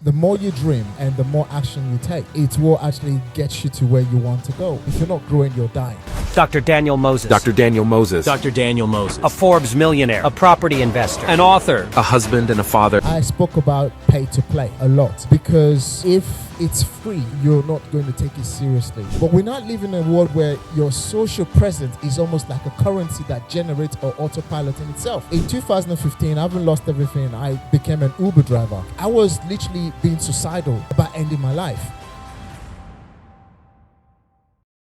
The more you dream and the more action you take, it will actually get you to where you want to go. If you're not growing, you're dying. Dr. Daniel Moses. Dr. Daniel Moses. Dr. Daniel Moses. A Forbes millionaire, a property investor, an author, A husband and a father. I spoke about pay to play a lot because if it's free, you're not going to take it seriously. But we're not living in a world where your social presence is almost like a currency that generates or autopilot in itself. In 2015, having lost everything, I became an Uber driver. I was literally being suicidal about ending my life.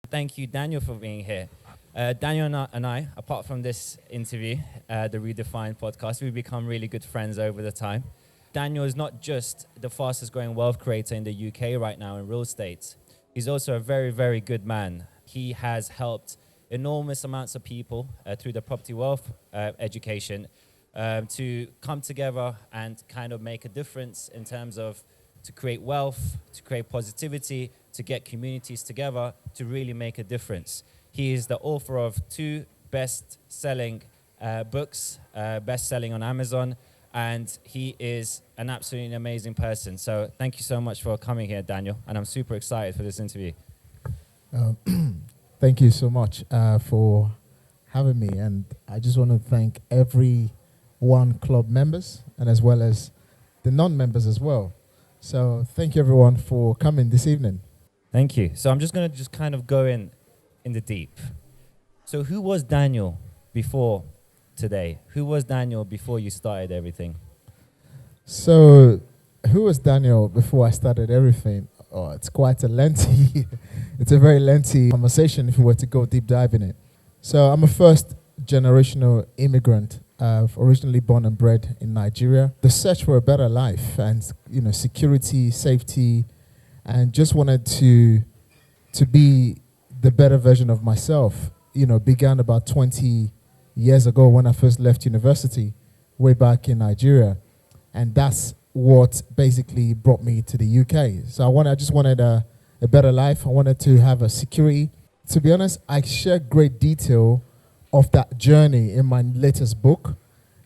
Thank you, Daniel, for being here. Daniel and I, apart from this interview, the Redefined podcast, we've become really good friends over the time. Daniel is not just the fastest growing wealth creator in the UK right now in real estate. He's also a very, very good man. He has helped enormous amounts of people through the property wealth education to come together and kind of make a difference in terms of to create wealth, to create positivity, to get communities together, to really make a difference. He is the author of 2 best-selling books, best-selling on Amazon, and he is an absolutely amazing person. So thank you so much for coming here, Daniel, and I'm super excited for this interview. Thank you so much for having me, and I just want to thank every one club members and as well as the non-members as well. So thank you everyone for coming this evening. Thank you. So I'm just going to kind of go in the deep. So who was Daniel before today? Who was Daniel before you started everything? So who was Daniel before I started everything? Oh, it's quite a lengthy, it's a very lengthy conversation if we were to go deep dive in it. So I'm a first generational immigrant, originally born and bred in Nigeria. The search for a better life and, security, safety, and just wanted to be the better version of myself, began about 20 years ago when I first left university way back in Nigeria. And that's what basically brought me to the UK. So I just wanted a better life. I wanted to have a security. To be honest, I share great detail of that journey in my latest book,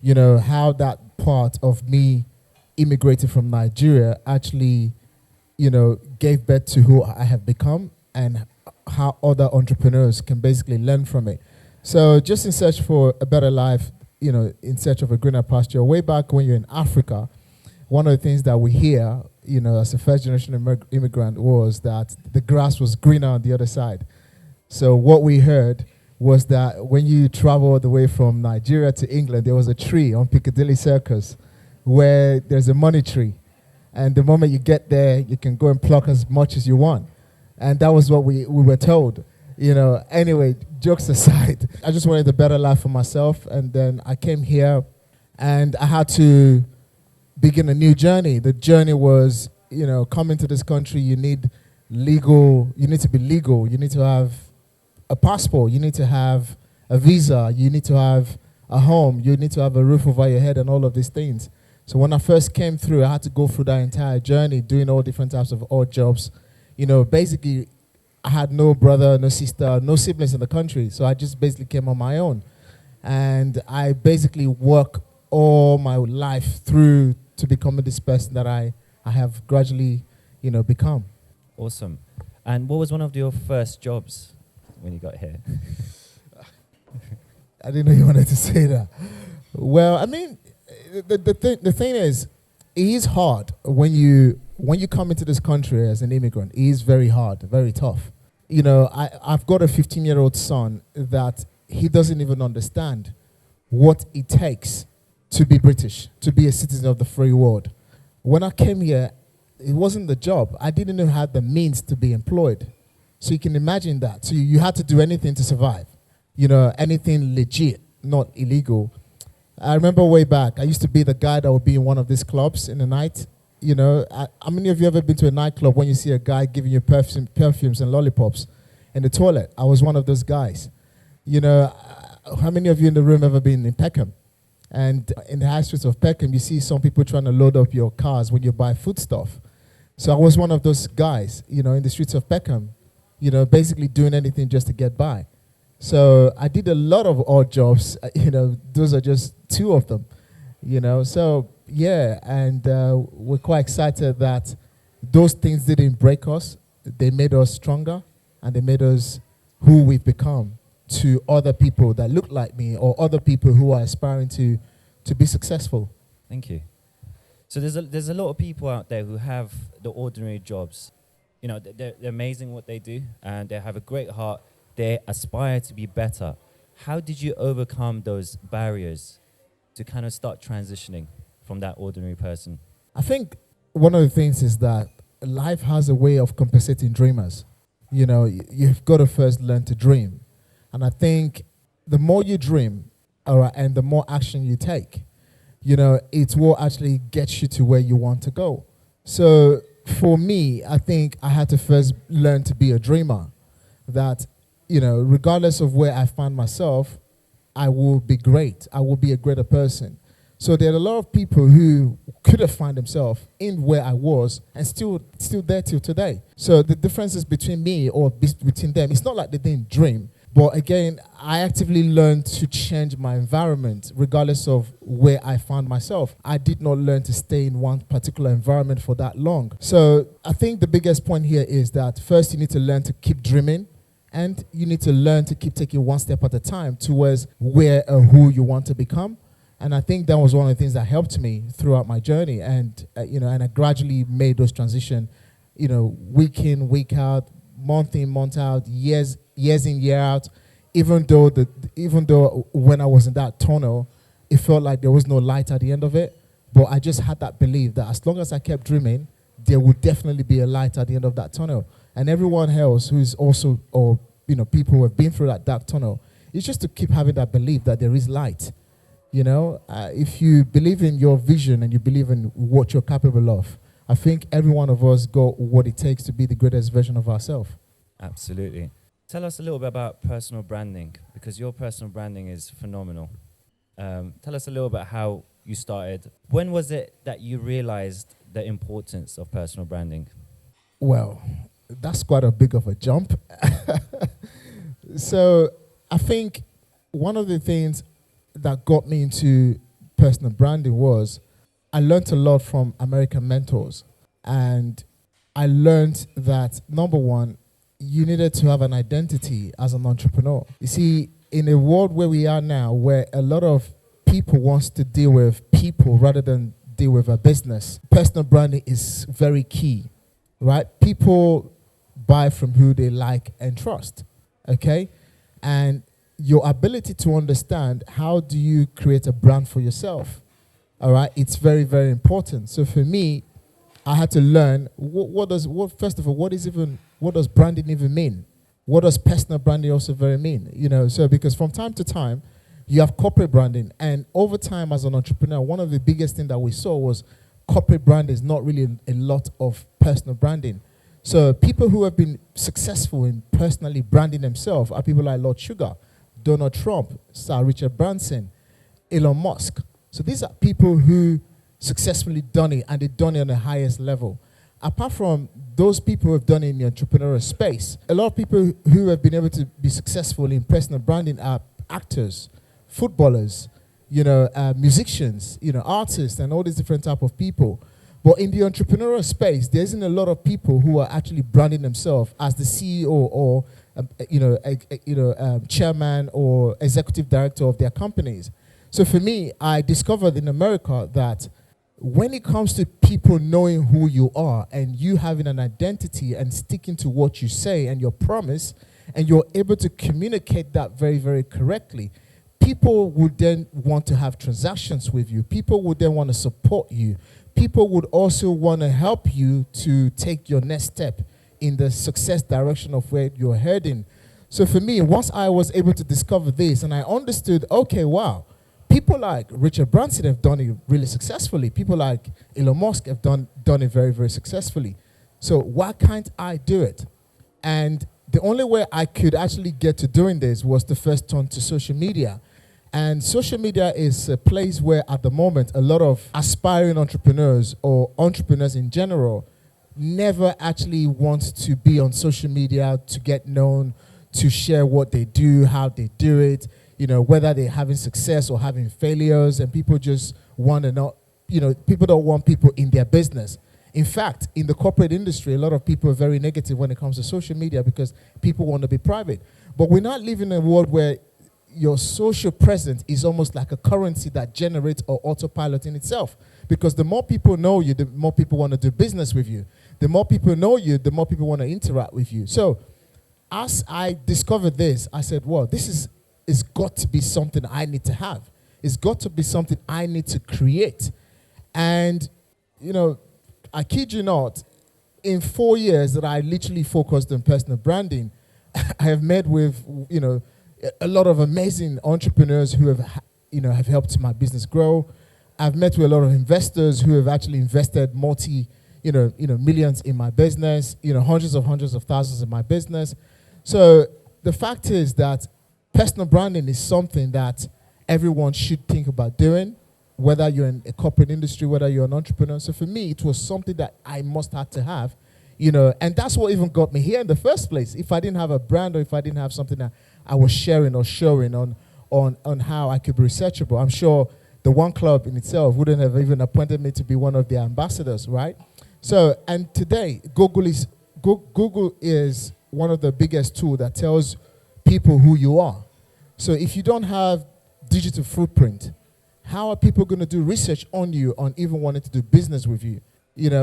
how that part of me immigrating from Nigeria actually, gave birth to who I have become and how other entrepreneurs can basically learn from it. So just in search for a better life, in search of a greener pasture, way back when you're in Africa, one of the things that we hear, as a first generation immigrant was that the grass was greener on the other side. So what we heard was that when you travel all the way from Nigeria to England, there was a tree on Piccadilly Circus where there's a money tree. And the moment you get there, you can go and pluck as much as you want. And that was what we were told. Anyway, jokes aside, I just wanted a better life for myself. And then I came here and I had to begin a new journey. The journey was, coming to this country, you need to be legal. You need to have a passport. You need to have a visa. You need to have a home. You need to have a roof over your head and all of these things. So when I first came through, I had to go through that entire journey, doing all different types of odd jobs. Basically, I had no brother, no sister, no siblings in the country. So I just basically came on my own. And I basically work all my life through to becoming this person that I have gradually, become. Awesome. And what was one of your first jobs when you got here? I didn't know you wanted to say that. Well, I mean, the thing is, it is hard when you come into this country as an immigrant. It is very hard, very tough. I've got a 15-year-old son that he doesn't even understand what it takes to be British, to be a citizen of the free world. When I came here, it wasn't the job. I didn't even have the means to be employed. So you can imagine that. So you had to do anything to survive. Anything legit, not illegal. I remember way back, I used to be the guy that would be in one of these clubs in the night. How many of you ever been to a nightclub when you see a guy giving you perfumes and lollipops in the toilet? I was one of those guys. How many of you in the room ever been in Peckham? And in the high streets of Peckham, you see some people trying to load up your cars when you buy foodstuff. So I was one of those guys, in the streets of Peckham, basically doing anything just to get by. So I did a lot of odd jobs, those are just 2 of them, So Yeah, and we're quite excited that those things didn't break us. They made us stronger, and they made us who we've become to other people that look like me or other people who are aspiring to be successful. Thank you. So there's a lot of people out there who have the ordinary jobs. You know, they're amazing what they do, and they have a great heart. They aspire to be better. How did you overcome those barriers to kind of start transitioning from that ordinary person? I think one of the things is that life has a way of compensating dreamers. You know, you've got to first learn to dream. And I think the more you dream, all right, and the more action you take, you know, it will actually get you to where you want to go. So for me, I think I had to first learn to be a dreamer. That, you know, regardless of where I find myself, I will be great. I will be a greater person. So there are a lot of people who could have found themselves in where I was and still there till today. So the differences between me or between them, it's not like they didn't dream. But again, I actively learned to change my environment regardless of where I found myself. I did not learn to stay in one particular environment for that long. So I think the biggest point here is that first you need to learn to keep dreaming, and you need to learn to keep taking one step at a time towards where or who you want to become. And I think that was one of the things that helped me throughout my journey. And, and I gradually made those transition, week in, week out, month in, month out, years in, year out. Even though when I was in that tunnel, it felt like there was no light at the end of it. But I just had that belief that as long as I kept dreaming, there would definitely be a light at the end of that tunnel. And everyone else who's also, people who have been through that dark tunnel, it's just to keep having that belief that there is light. If you believe in your vision and you believe in what you're capable of, I think every one of us got what it takes to be the greatest version of ourselves. Absolutely. Tell us a little bit about personal branding, because your personal branding is phenomenal. Tell us a little bit how you started. When was it that you realized the importance of personal branding? Well, that's quite a big of a jump. So I think one of the things that got me into personal branding was I learned a lot from American mentors. And I learned that, number one, you needed to have an identity as an entrepreneur. You see, in a world where we are now, where a lot of people wants to deal with people rather than deal with a business, personal branding is very key, right? People buy from who they like and trust, okay? And your ability to understand how do you create a brand for yourself, all right? It's very, very important. So for me, I had to learn first of all, what does branding even mean? What does personal branding also mean? So because from time to time, you have corporate branding, and over time as an entrepreneur, one of the biggest things that we saw was corporate branding is not really a lot of personal branding. So people who have been successful in personally branding themselves are people like Lord Sugar, Donald Trump, Sir Richard Branson, Elon Musk. So these are people who successfully done it, and they've done it on the highest level. Apart from those people who have done it in the entrepreneurial space, a lot of people who have been able to be successful in personal branding are actors, footballers, musicians, artists, and all these different type of people. But in the entrepreneurial space, there isn't a lot of people who are actually branding themselves as the CEO or chairman or executive director of their companies. So for me, I discovered in America that when it comes to people knowing who you are and you having an identity and sticking to what you say and your promise, and you're able to communicate that very, very correctly, people would then want to have transactions with you. People would then want to support you. People would also want to help you to take your next step in the success direction of where you're heading. So for me, once I was able to discover this and I understood, okay, wow, people like Richard Branson have done it really successfully. People like Elon Musk have done it very, very successfully. So why can't I do it? And the only way I could actually get to doing this was to first turn to social media. And social media is a place where at the moment a lot of aspiring entrepreneurs or entrepreneurs in general never actually want to be on social media to get known, to share what they do, how they do it, whether they're having success or having failures, and people just want to not people don't want people in their business. In fact, in the corporate industry, a lot of people are very negative when it comes to social media because people want to be private. But we're not living in a world where your social presence is almost like a currency that generates or autopilot in itself. Because the more people know you, the more people want to do business with you. The more people know you, the more people want to interact with you. So as I discovered this, I said, well, this is got to be something I need to have. It's got to be something I need to create. And, I kid you not, in 4 years that I literally focused on personal branding, I have met with, a lot of amazing entrepreneurs who have helped my business grow. I've met with a lot of investors who have actually invested millions in my business, hundreds of thousands in my business. So the fact is that personal branding is something that everyone should think about doing, whether you're in a corporate industry, whether you're an entrepreneur. So for me, it was something that I must have to have, and that's what even got me here in the first place. If I didn't have a brand, or if I didn't have something that I was sharing or showing on how I could be researchable, I'm sure the One Club in itself wouldn't have even appointed me to be one of their ambassadors, right? So, and today, Google is one of the biggest tools that tells people who you are. So if you don't have digital footprint, how are people going to do research on you, on even wanting to do business with you?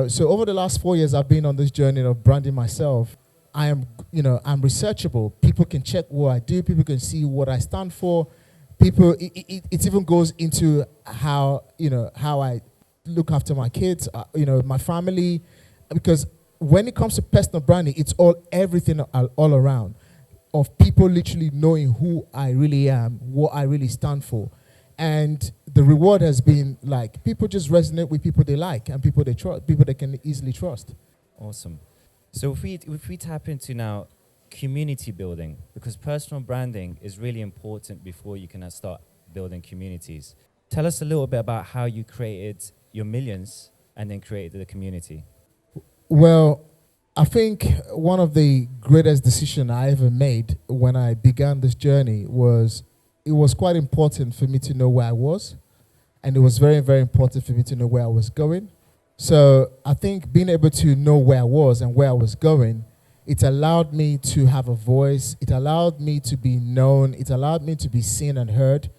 So over the last 4 years, I've been on this journey of branding myself. I'm researchable. People can check what I do. People can see what I stand for. It even goes into how I look after my kids, my family, because when it comes to personal branding, it's everything all around, of people literally knowing who I really am, what I really stand for. And the reward has been like people just resonate with people they like and people they trust, people they can easily trust. Awesome. So if we tap into now community building, because personal branding is really important before you can start building communities. Tell us a little bit about how you created your millions and then created the community. Well, I think one of the greatest decisions I ever made when I began this journey was, it was quite important for me to know where I was, and it was very, very important for me to know where I was going. So I think being able to know where I was and where I was going, it allowed me to have a voice. It allowed me to be known. It allowed me to be seen and heard.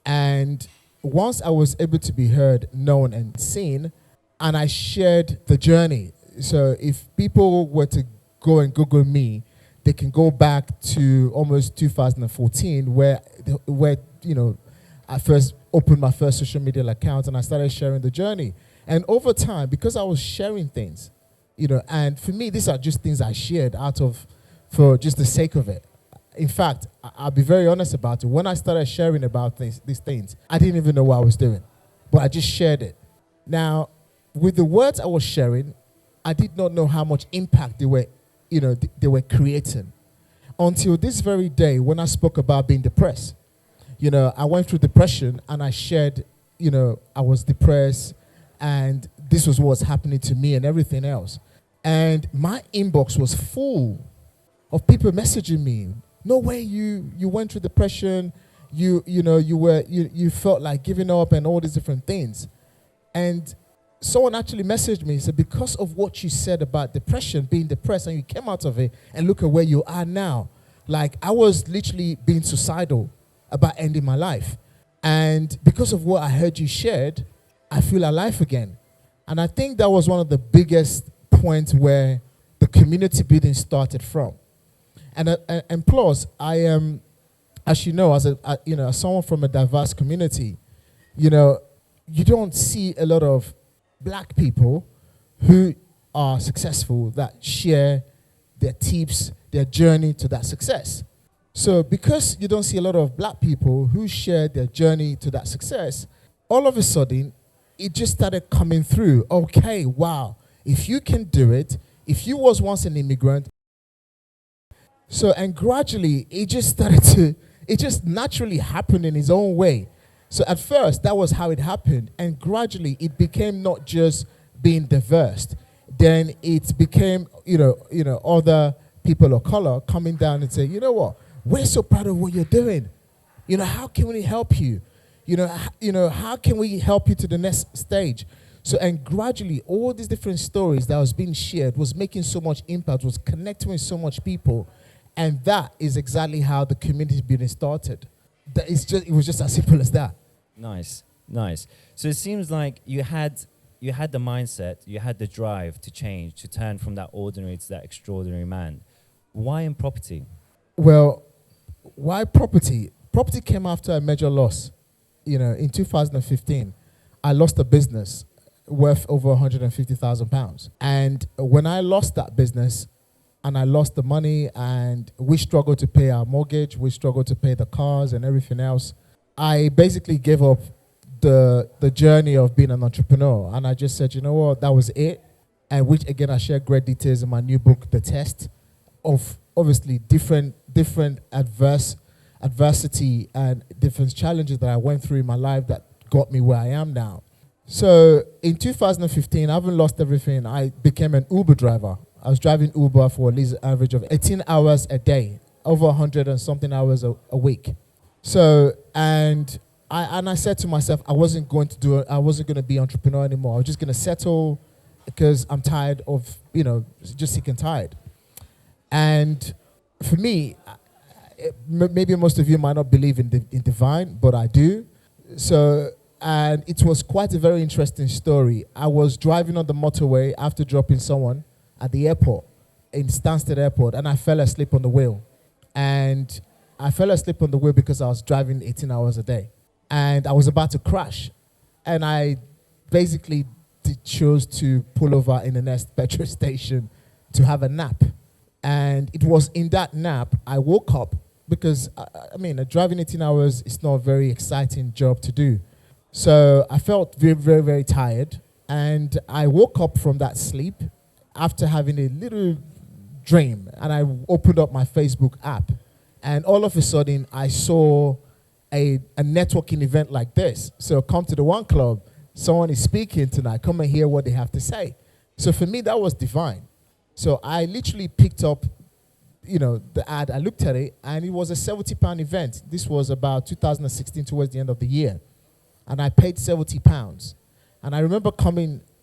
And once I was able to be heard, known, and seen, and I shared the journey. So if people were to go and Google me, they can go back to almost 2014, where I first opened my first social media account and I started sharing the journey. And over time, because I was sharing things, and for me, these are just things I shared for just the sake of it. In fact, I'll be very honest about it. When I started sharing about these things, I didn't even know what I was doing, but I just shared it. Now, with the words I was sharing, I did not know how much impact they were creating, until this very day when I spoke about being depressed. I went through depression and I shared, I was depressed and this was what was happening to me and everything else. And my inbox was full of people messaging me. No way you went through depression. You felt like giving up and all these different things. And someone actually messaged me and said, because of what you said about depression, being depressed, and you came out of it, and look at where you are now. Like, I was literally being suicidal about ending my life. And because of what I heard you shared, I feel alive again. And I think that was one of the biggest points where the community building started from. And plus, I am, as you know, as someone from a diverse community, you don't see a lot of black people who are successful that share their tips, their journey to that success. So because you don't see a lot of black people who share their journey to that success, all of a sudden, it just started coming through. Okay, wow, if you can do it, if you was once an immigrant. So, and gradually, it just naturally happened in its own way. So at first, that was how it happened. And gradually, it became not just being diverse. Then it became, other people of color coming down and saying, you know what, we're so proud of what you're doing. How can we help you? How can we help you to the next stage? So, and gradually, all these different stories that was being shared was making so much impact, was connecting with so much people. And that is exactly how the community building started. It was just as simple as that. Nice, nice. So it seems like you had the mindset, you had the drive to change, to turn from that ordinary to that extraordinary man. Why in property? Well, why property? Property came after a major loss. In 2015, I lost a business worth over £150,000. And when I lost that business, and I lost the money, and we struggled to pay our mortgage, we struggled to pay the cars and everything else, I basically gave up the journey of being an entrepreneur. And I just said, you know what, that was it. And which, again, I share great details in my new book, The Test, of obviously different adversity and different challenges that I went through in my life that got me where I am now. So in 2015, having lost everything, I became an Uber driver. I was driving Uber for at least an average of 18 hours a day, over 100 and something hours a week. So, and I said to myself, I wasn't going to be entrepreneur anymore. I was just going to settle because I'm tired of, just sick and tired. And for me, maybe most of you might not believe in divine, but I do. So, and it was quite a very interesting story. I was driving on the motorway after dropping someone at the airport, in Stansted Airport, and I fell asleep on the wheel. And I fell asleep on the wheel because I was driving 18 hours a day. And I was about to crash. And I basically chose to pull over in the next petrol station to have a nap. And it was in that nap I woke up because, driving 18 hours is not a very exciting job to do. So I felt very, very, very tired. And I woke up from that sleep after having a little dream, and I opened up my Facebook app, and all of a sudden I saw a networking event like this. So come to the One Club, someone is speaking tonight, come and hear what they have to say. So for me, that was divine. So I literally picked up, the ad, I looked at it, and it was a £70 event. This was about 2016, towards the end of the year. And I paid £70. And I remember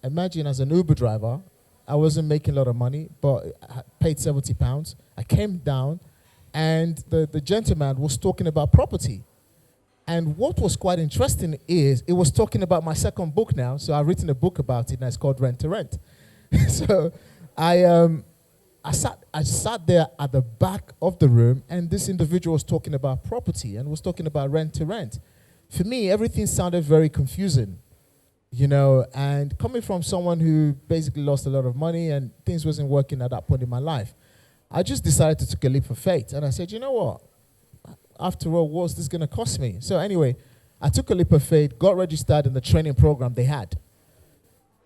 imagine as an Uber driver, I wasn't making a lot of money, but I paid £70. I came down, and the gentleman was talking about property. And what was quite interesting is it was talking about my second book now. So I've written a book about it, and it's called Rent to Rent. So I sat there at the back of the room, and this individual was talking about property and was talking about rent to rent. For me, everything sounded very confusing. And coming from someone who basically lost a lot of money and things wasn't working at that point in my life, I just decided to take a leap of faith. And I said, you know what? After all, what's this going to cost me? So anyway, I took a leap of faith, got registered in the training program they had.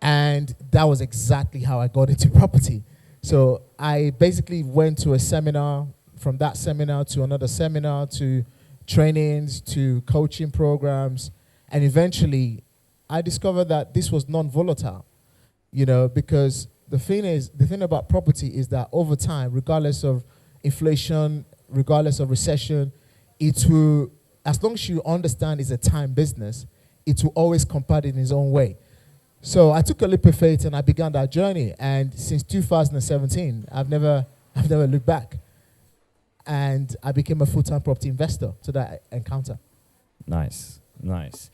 And that was exactly how I got into property. So I basically went to a seminar, from that seminar to another seminar, to trainings, to coaching programs, and eventually I discovered that this was non-volatile, because the thing about property is that over time, regardless of inflation, regardless of recession, it will, as long as you understand it's a time business, it will always compound in its own way. So I took a leap of faith and I began that journey. And since 2017, I've never looked back. And I became a full-time property investor to that encounter. Nice, nice.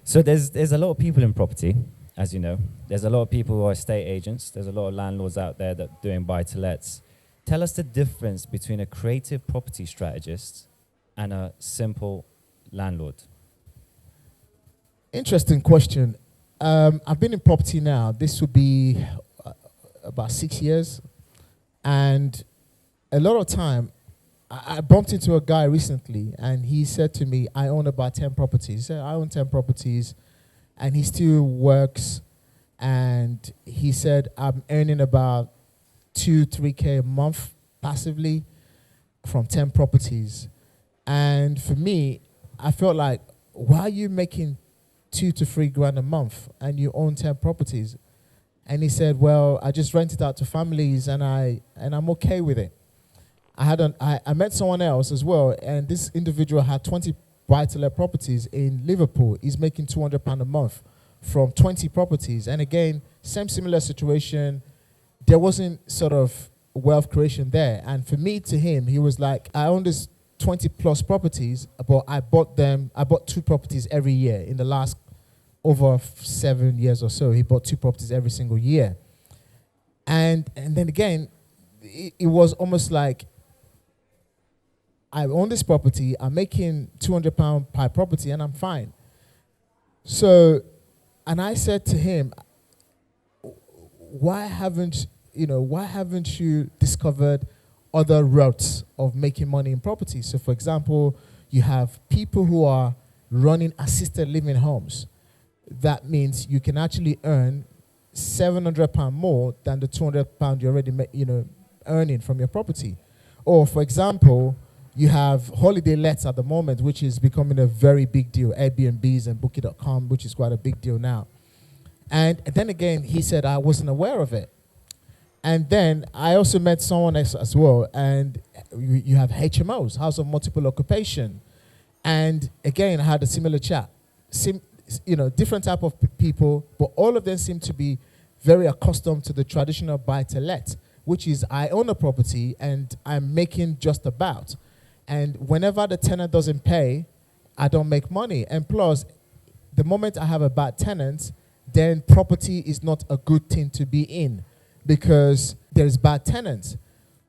So there's a lot of people in property, as you know. There's a lot of people who are estate agents. There's a lot of landlords out there that are doing buy-to-lets. Tell us the difference between a creative property strategist and a simple landlord. Interesting question. I've been in property now. This will be about 6 years. And a lot of time, I bumped into a guy recently, and he said to me, I own about 10 properties. He said, I own 10 properties, and he still works. And he said, I'm earning about 2-3K a month passively from 10 properties. And for me, I felt like, why are you making 2 to 3 grand a month and you own 10 properties? And he said, well, I just rent it out to families, and I'm okay with it. I met someone else as well, and this individual had 20 buy-to-let properties in Liverpool. He's making £200 a month from 20 properties. And again, similar situation. There wasn't sort of wealth creation there. And for me, to him, he was like, I own this 20 plus properties, but I bought 2 properties every year in the last over 7 years or so. He bought 2 properties every single year. And then again, it was almost like, I own this property, I'm making £200 per property, and I'm fine. So, and I said to him, why haven't you discovered other routes of making money in property? So, for example, you have people who are running assisted living homes. That means you can actually earn £700 more than the £200 you're already earning from your property. Or, for example, you have holiday lets at the moment, which is becoming a very big deal. Airbnbs and Booking.com, which is quite a big deal now. And then again, he said, I wasn't aware of it. And then I also met someone else as well, and you have HMOs, House of Multiple Occupation. And again, I had a similar chat. Different type of people, but all of them seem to be very accustomed to the traditional buy-to-let, which is I own a property and I'm making just about. And whenever the tenant doesn't pay, I don't make money. And plus, the moment I have a bad tenant, then property is not a good thing to be in because there's bad tenants.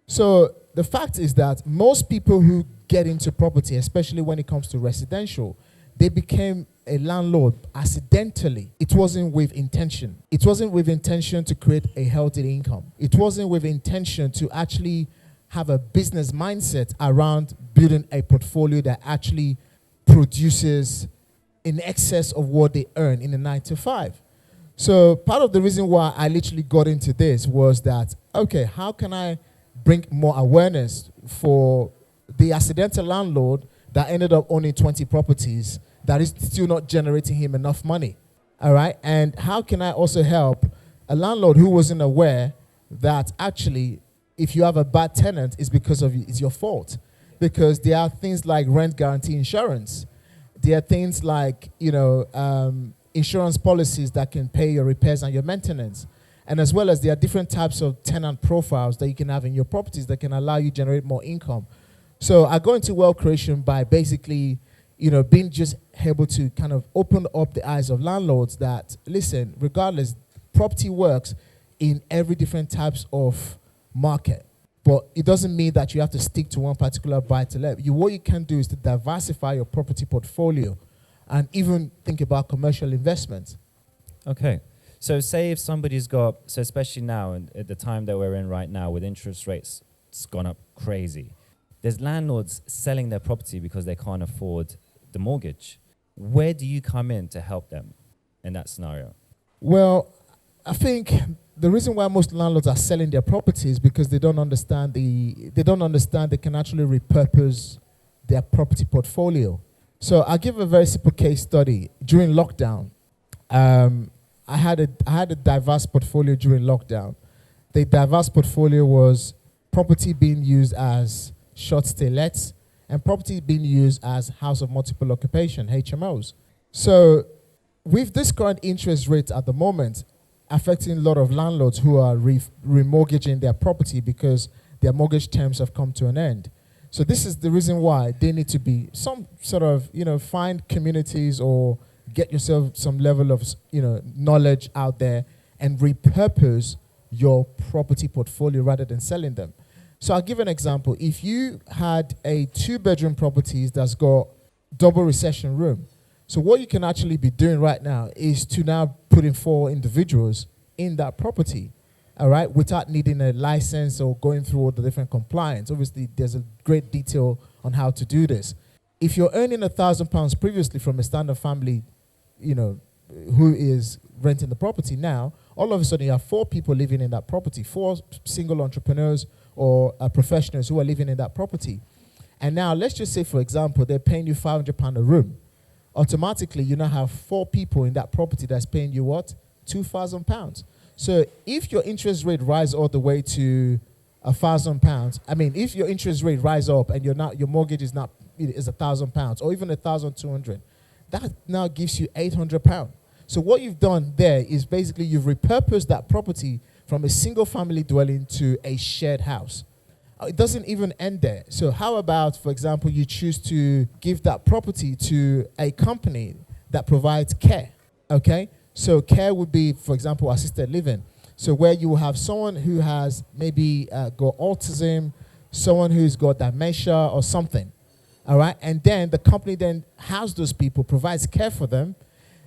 So the fact is that most people who get into property, especially when it comes to residential, they became a landlord accidentally. It wasn't with intention. It wasn't with intention to create a healthy income. It wasn't with intention to actually have a business mindset around building a portfolio that actually produces in excess of what they earn in a 9 to 5. So part of the reason why I literally got into this was that, okay, how can I bring more awareness for the accidental landlord that ended up owning 20 properties that is still not generating him enough money, all right? And how can I also help a landlord who wasn't aware that actually if you have a bad tenant, it's because of it's your fault? Because there are things like rent guarantee insurance. There are things like, insurance policies that can pay your repairs and your maintenance. And as well as there are different types of tenant profiles that you can have in your properties that can allow you to generate more income. So I go into wealth creation by basically, being just able to kind of open up the eyes of landlords that, listen, regardless, property works in every different types of market. But it doesn't mean that you have to stick to one particular buy-to-let. What you can do is to diversify your property portfolio and even think about commercial investments. Okay. So say if somebody's got, so especially now, and at the time that we're in right now with interest rates, it's gone up crazy. There's landlords selling their property because they can't afford the mortgage. Where do you come in to help them in that scenario? Well, I think the reason why most landlords are selling their properties is because they don't understand they can actually repurpose their property portfolio. So I'll give a very simple case study. During lockdown, I had a diverse portfolio during lockdown. The diverse portfolio was property being used as short stay lets and property being used as house of multiple occupation, HMOs. So with this current interest rate at the moment, affecting a lot of landlords who are remortgaging their property because their mortgage terms have come to an end. So this is the reason why they need to be some sort of, find communities or get yourself some level of, knowledge out there and repurpose your property portfolio rather than selling them. So I'll give an example. If you had a 2-bedroom property that's got double recession room, so what you can actually be doing right now is to now put in 4 individuals in that property, all right, without needing a license or going through all the different compliance. Obviously, there's a great detail on how to do this. If you're earning £1,000 previously from a standard family, who is renting the property now, all of a sudden you have 4 people living in that property, 4 single entrepreneurs or professionals who are living in that property. And now let's just say, for example, they're paying you £500 a room. Automatically, you now have 4 people in that property that's paying you what? £2,000. So if your interest rate rises all the way to £1,000. I mean, if your interest rate rise up and your mortgage is £1,000 or even 1,200, that now gives you £800. So what you've done there is basically you've repurposed that property from a single family dwelling to a shared house. It doesn't even end there. So how about, for example, you choose to give that property to a company that provides care, okay? So care would be, for example, assisted living. So where you will have someone who has maybe got autism, someone who's got dementia or something, all right? And then the company then houses those people, provides care for them.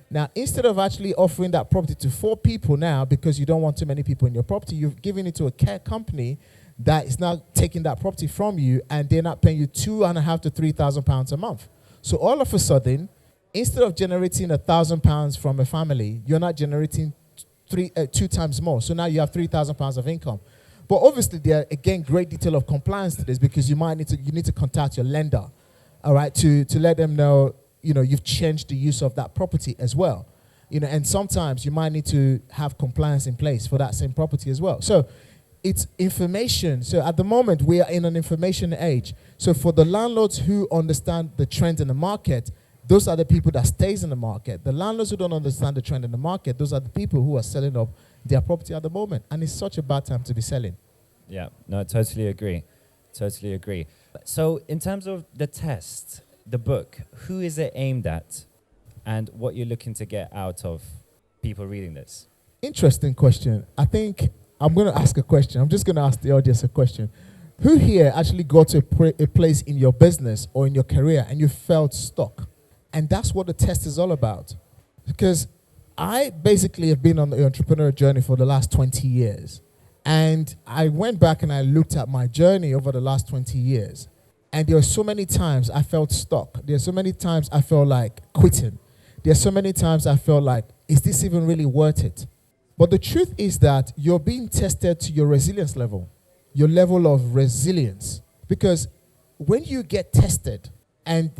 Now, instead of actually offering that property to 4 people now, because you don't want too many people in your property, you've given it to a care company that is now taking that property from you, and they're not paying you £2,500 to £3,000 a month. So all of a sudden, instead of generating £1,000 from a family, you're not generating 2 times more. So now you have £3,000 of income. But obviously, there are, again, great detail of compliance to this, because you need to contact your lender, all right, to let them know, you've changed the use of that property as well. And sometimes you might need to have compliance in place for that same property as well. So it's information. So at the moment, we are in an information age. So for the landlords who understand the trend in the market, those are the people that stays in the market. The landlords who don't understand the trend in the market, those are the people who are selling up their property at the moment. And it's such a bad time to be selling. Yeah, no, totally agree. Totally agree. So in terms of the test, the book, who is it aimed at and what you're looking to get out of people reading this? Interesting question. I think I'm going to ask a question. I'm just going to ask the audience a question. Who here actually got to a place in your business or in your career and you felt stuck? And that's what the test is all about. Because I basically have been on the entrepreneurial journey for the last 20 years. And I went back and I looked at my journey over the last 20 years. And there are so many times I felt stuck. There are so many times I felt like quitting. There are so many times I felt like, is this even really worth it? But the truth is that you're being tested to your resilience level, your level of resilience. Because when you get tested, and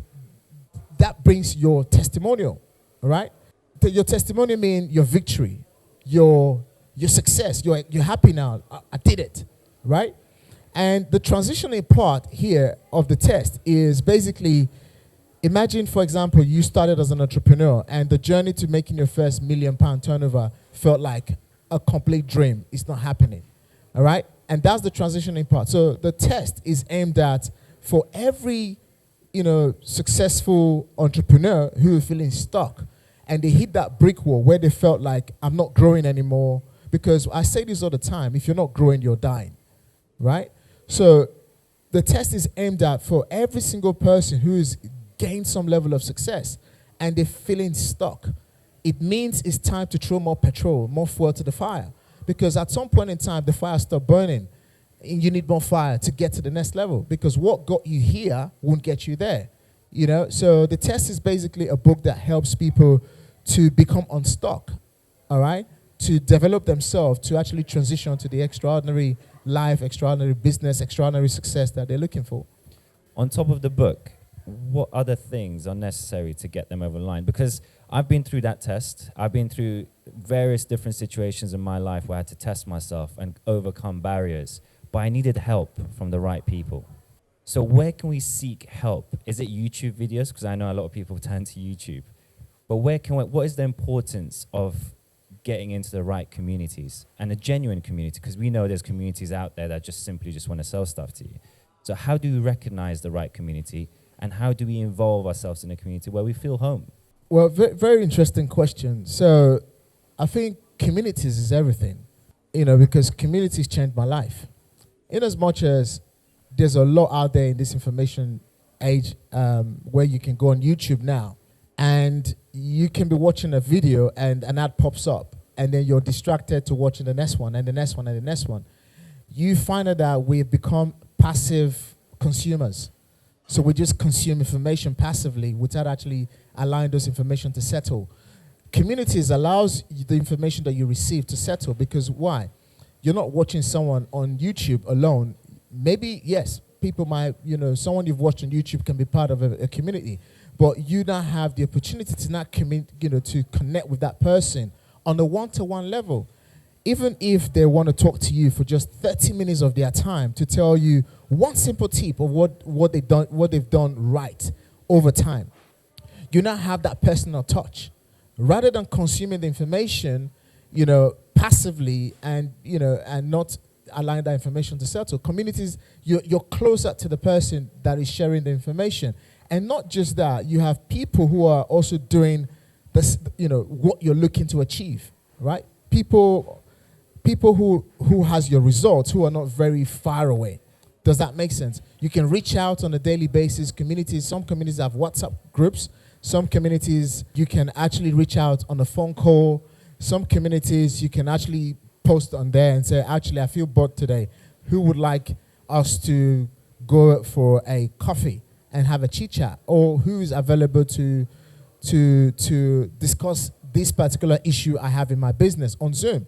that brings your testimonial, all right? Your testimonial means your victory, your success. You're happy now. I did it, right? And the transitioning part here of the test is basically, imagine, for example, you started as an entrepreneur and the journey to making your first £1 million turnover felt like a complete dream. It's not happening, all right? And that's the transitioning part. So the test is aimed at, for every, successful entrepreneur who is feeling stuck and they hit that brick wall where they felt like, I'm not growing anymore. Because I say this all the time, if you're not growing, you're dying, right? So the test is aimed at for every single person who's gained some level of success and they're feeling stuck. It means it's time to throw more petrol, more fuel to the fire. Because at some point in time, the fire stops burning and you need more fire to get to the next level. Because what got you here won't get you there. So the test is basically a book that helps people to become unstuck, all right? To develop themselves, to actually transition to the extraordinary life, extraordinary business, extraordinary success that they're looking for. On top of the book, what other things are necessary to get them over the line? Because I've been through that test. I've been through various different situations in my life where I had to test myself and overcome barriers, but I needed help from the right people. So where can we seek help? Is it YouTube videos? Because I know a lot of people turn to YouTube. But what is the importance of getting into the right communities and a genuine community? Because we know there's communities out there that just simply want to sell stuff to you. So how do we recognize the right community and how do we involve ourselves in a community where we feel home? Well, very interesting question. So I think communities is everything, because communities changed my life. In as much as there's a lot out there in this information age where you can go on YouTube now and you can be watching a video and an ad pops up and then you're distracted to watching the next one and the next one and the next one. You find out that we've become passive consumers. So we just consume information passively without actually allowing those information to settle. Communities allows the information that you receive to settle because why? You're not watching someone on YouTube alone. Maybe, yes, people might, someone you've watched on YouTube can be part of a community, but you now have the opportunity to not to connect with that person on a one-to-one level. even if they want to talk to you for just 30 minutes of their time to tell you one simple tip of what they've done right over time, you now have that personal touch. Rather than consuming the information, passively and not allowing that information to settle. Communities, you're closer to the person that is sharing the information. And not just that, you have people who are also doing this, what you're looking to achieve, right? People who has your results, who are not very far away. Does that make sense? You can reach out on a daily basis. Some communities have WhatsApp groups. Some communities, you can actually reach out on a phone call. Some communities, you can actually post on there and say, actually, I feel bored today. Who would like us to go for a coffee and have a chit chat? Or who is available to discuss this particular issue I have in my business on Zoom?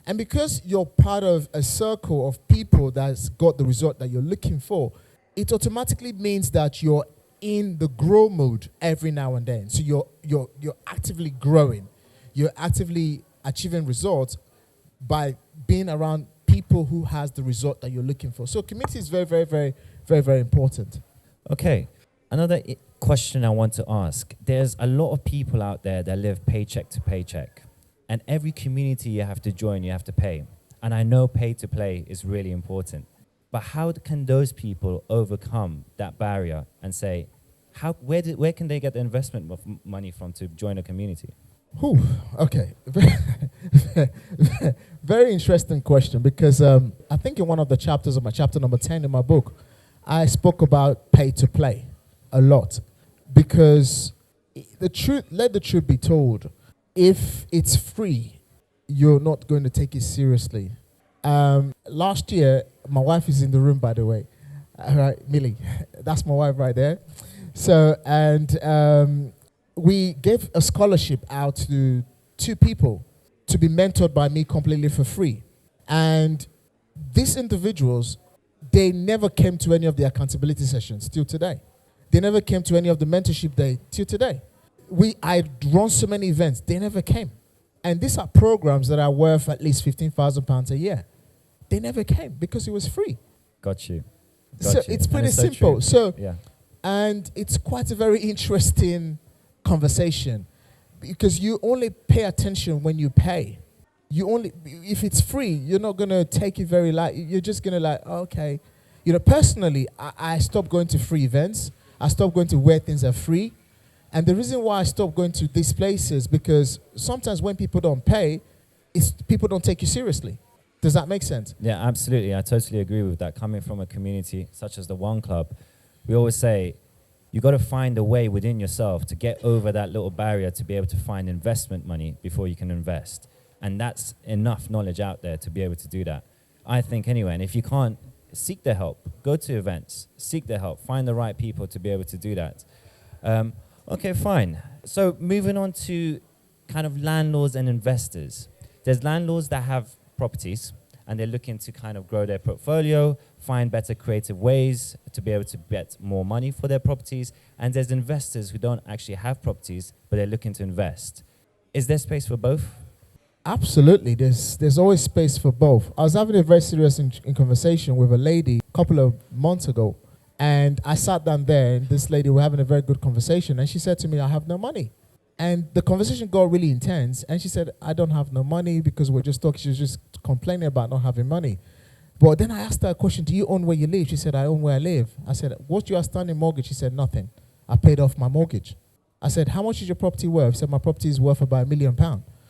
And because you're part of a circle of people that's got the result that you're looking for, it automatically means that you're in the grow mode every now and then. So you're actively growing. You're actively achieving results by being around people who has the result that you're looking for. So community is very, very, very, very, very important. Okay. Another question I want to ask. There's a lot of people out there that live paycheck to paycheck. And every community you have to join, you have to pay. And I know pay to play is really important. But how can those people overcome that barrier and say, where can they get the investment money from to join a community? Okay. Very interesting question, because I think in one of the chapters of my chapter number 10 in my book, I spoke about pay to play a lot, because let the truth be told, if it's free, you're not going to take it seriously. Last year, my wife is in the room, by the way. All right, Millie, that's my wife right there. So, and we gave a scholarship out to 2 people to be mentored by me completely for free. And these individuals, they never came to any of the accountability sessions till today. They never came to any of the mentorship day till today. I run so many events, they never came. And these are programs that are worth at least £15,000 a year. They never came because it was free. Got you. So it's pretty simple. So yeah. And it's quite a very interesting conversation, because you only pay attention when you pay. If it's free, you're not going to take it very light. You're just going to okay. Personally, I stopped going to free events. I stopped going to where things are free. And the reason why I stopped going to these places, because sometimes when people don't pay, people don't take you seriously. Does that make sense? Yeah, absolutely. I totally agree with that. Coming from a community such as the One Club, we always say you got to find a way within yourself to get over that little barrier to be able to find investment money before you can invest. And that's enough knowledge out there to be able to do that. I think anyway, and if you can't, seek their help. Go to events, seek their help, find the right people to be able to do that. Okay, fine. So moving on to kind of landlords and investors. There's landlords that have properties and they're looking to kind of grow their portfolio, find better creative ways to be able to get more money for their properties. And there's investors who don't actually have properties, but they're looking to invest. Is there space for both? Absolutely. There's always space for both. I was having a very serious conversation with a lady a couple of months ago. And I sat down there, and this lady, we're having a very good conversation. And she said to me, I have no money. And the conversation got really intense. And she said, I don't have no money, because we're just talking. She was just complaining about not having money. But then I asked her a question, do you own where you live? She said, I own where I live. I said, what's your outstanding mortgage? She said, nothing. I paid off my mortgage. I said, how much is your property worth? She said, my property is worth about £1 million.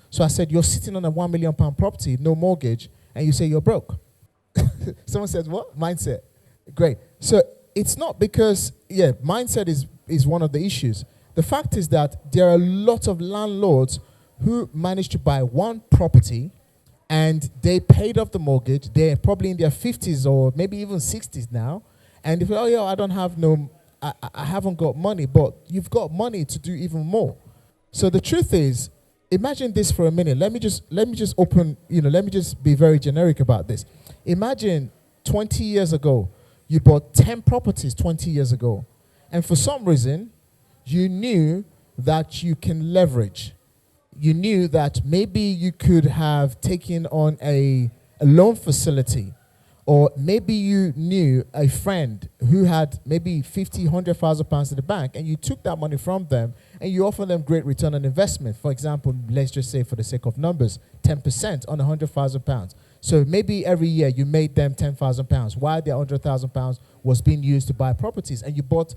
So I said, you're sitting on a £1 million property, no mortgage, and you say you're broke. Someone says, what? Mindset. Great. So it's not because, mindset is one of the issues. The fact is that there are a lot of landlords who managed to buy one property and they paid off the mortgage. They're probably in their 50s or maybe even 60s now. And if, I haven't got money, but you've got money to do even more. So the truth is, imagine this for a minute. Let me just be very generic about this. Imagine 20 years ago, you bought 10 properties 20 years ago. And for some reason, you knew that you can leverage. you knew that maybe you could have taken on a loan facility, or maybe you knew a friend who had maybe 50, 100,000 pounds in the bank, and you took that money from them and you offer them great return on investment. For example, let's just say for the sake of numbers, 10% on 100,000 pounds. So maybe every year you made them 10,000 pounds while their 100,000 pounds was being used to buy properties, and you bought,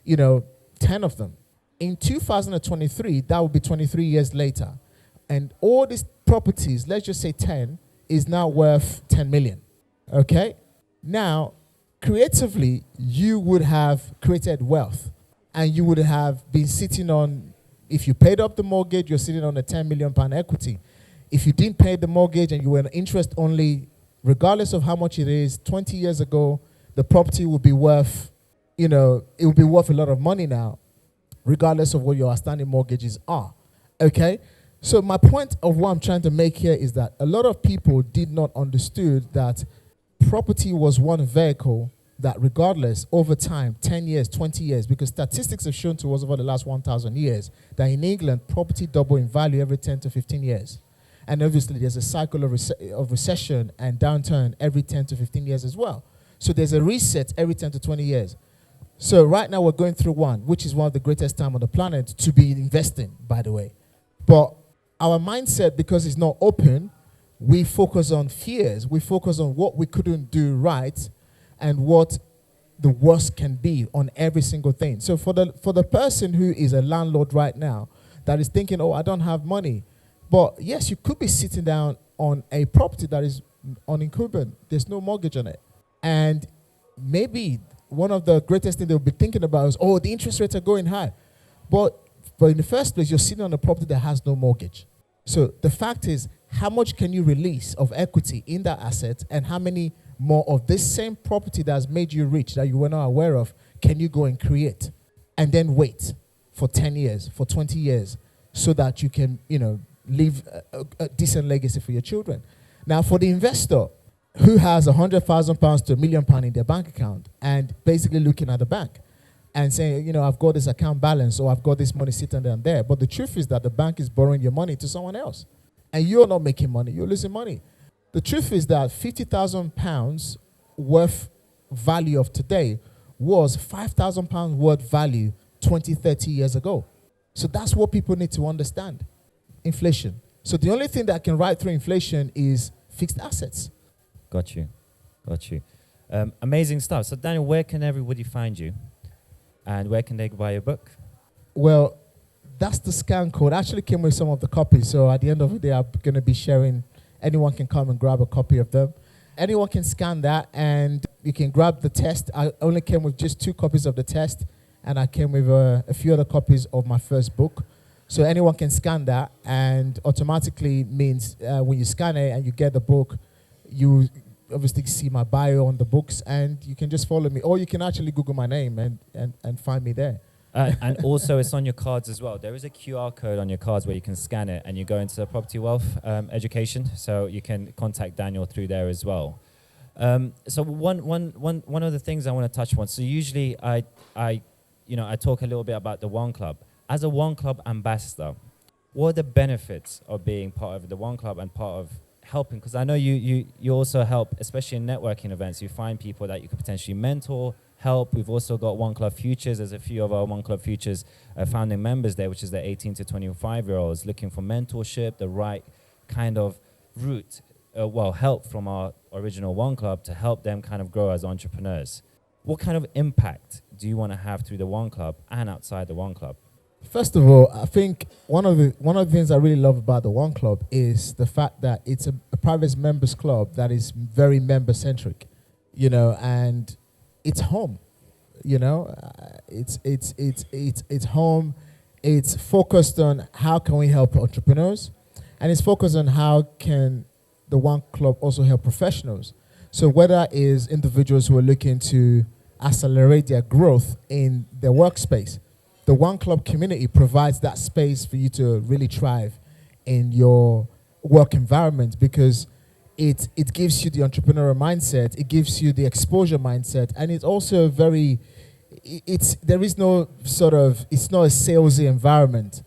10 of them. In 2023, that would be 23 years later. And all these properties, let's just say 10, is now worth 10 million. Okay? Now, creatively, you would have created wealth, and you would have been sitting on, if you paid up the mortgage, you're sitting on a 10 million pound equity. If you didn't pay the mortgage and you were interest only, regardless of how much it is, 20 years ago, the property would be worth, it would be worth a lot of money now, regardless of what your outstanding mortgages are. Okay? So my point of what I'm trying to make here is that a lot of people did not understood that property was one vehicle that regardless over time, 10 years, 20 years, because statistics have shown to us over the last 1,000 years that in England, property double in value every 10 to 15 years. And obviously there's a cycle of recession and downturn every 10 to 15 years as well. So there's a reset every 10 to 20 years. So right now we're going through one, which is one of the greatest time on the planet to be investing, by the way. But our mindset, because it's not open, we focus on fears. We focus on what we couldn't do right and what the worst can be on every single thing. So for the person who is a landlord right now that is thinking, oh, I don't have money. But yes, you could be sitting down on a property that is unencumbered. There's no mortgage on it. And maybe one of the greatest things they'll be thinking about is, oh, the interest rates are going high. But in the first place, you're sitting on a property that has no mortgage. So the fact is, how much can you release of equity in that asset, and how many more of this same property that has made you rich that you were not aware of can you go and create, and then wait for 10 years, for 20 years, so that you can, leave a decent legacy for your children. Now, for the investor who has 100,000 pounds to £1 million in their bank account and basically looking at the bank and saying, I've got this account balance, or I've got this money sitting down there. But the truth is that the bank is borrowing your money to someone else. And you're not making money, you're losing money. The truth is that 50,000 pounds worth value of today was 5,000 pounds worth value 20, 30 years ago. So that's what people need to understand. Inflation. So the only thing that can ride through inflation is fixed assets. Got you. Amazing stuff. So Daniel, where can everybody find you? And where can they buy your book? Well, that's the scan code. I actually came with some of the copies. So at the end of the day, I'm going to be sharing. Anyone can come and grab a copy of them. Anyone can scan that and you can grab the test. I only came with just 2 copies of the test, and I came with a few other copies of my first book. So anyone can scan that, and automatically means when you scan it and you get the book, you obviously see my bio on the books, and you can just follow me, or you can actually Google my name and find me there. And also it's on your cards as well. There is a QR code on your cards where you can scan it and you go into property wealth education. So you can contact Daniel through there as well. So one of the things I want to touch on. So usually I talk a little bit about the One Club. As a One Club ambassador, what are the benefits of being part of the One Club and part of helping? Because I know you also help, especially in networking events. You find people that you could potentially mentor, help. We've also got One Club Futures. There's a few of our One Club Futures founding members there, which is the 18 to 25-year-olds looking for mentorship, the right kind of route, help from our original One Club to help them kind of grow as entrepreneurs. What kind of impact do you want to have through the One Club and outside the One Club? First of all, I think one of the things I really love about the One Club is the fact that it's a private members club that is very member centric, and it's home, it's home. It's focused on how can we help entrepreneurs, and it's focused on how can the One Club also help professionals. So whether it is individuals who are looking to accelerate their growth in their workspace, the One Club community provides that space for you to really thrive in your work environment, because it gives you the entrepreneurial mindset, it gives you the exposure mindset, and it's also it's not a salesy environment.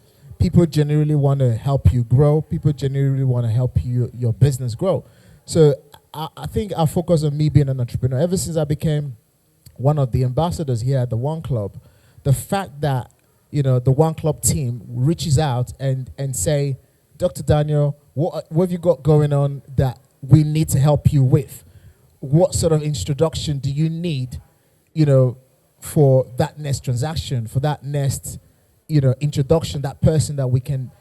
People genuinely want to help you grow. People genuinely want to help your business grow. So I think I focus on me being an entrepreneur. Ever since I became one of the ambassadors here at the One Club, the fact that, the One Club team reaches out and say, Dr. Daniel, what have you got going on that we need to help you with? What sort of introduction do you need, for that next transaction, for that next, introduction, that person that we can,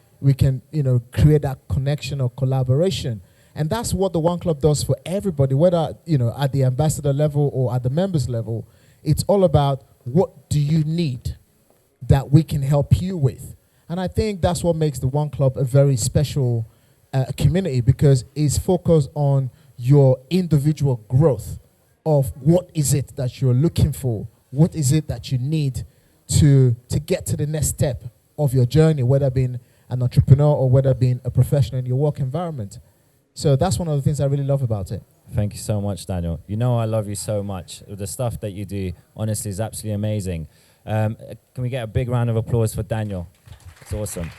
create that connection or collaboration. And that's what the One Club does for everybody, whether, at the ambassador level or at the members level. It's all about, what do you need that we can help you with? And I think that's what makes the One Club a very special community, because it's focused on your individual growth of what is it that you're looking for, what is it that you need to get to the next step of your journey, whether being an entrepreneur or whether being a professional in your work environment. So that's one of the things I really love about it. Thank you so much, Daniel. I love you so much. The stuff that you do, honestly, is absolutely amazing. Can we get a big round of applause for Daniel? It's awesome.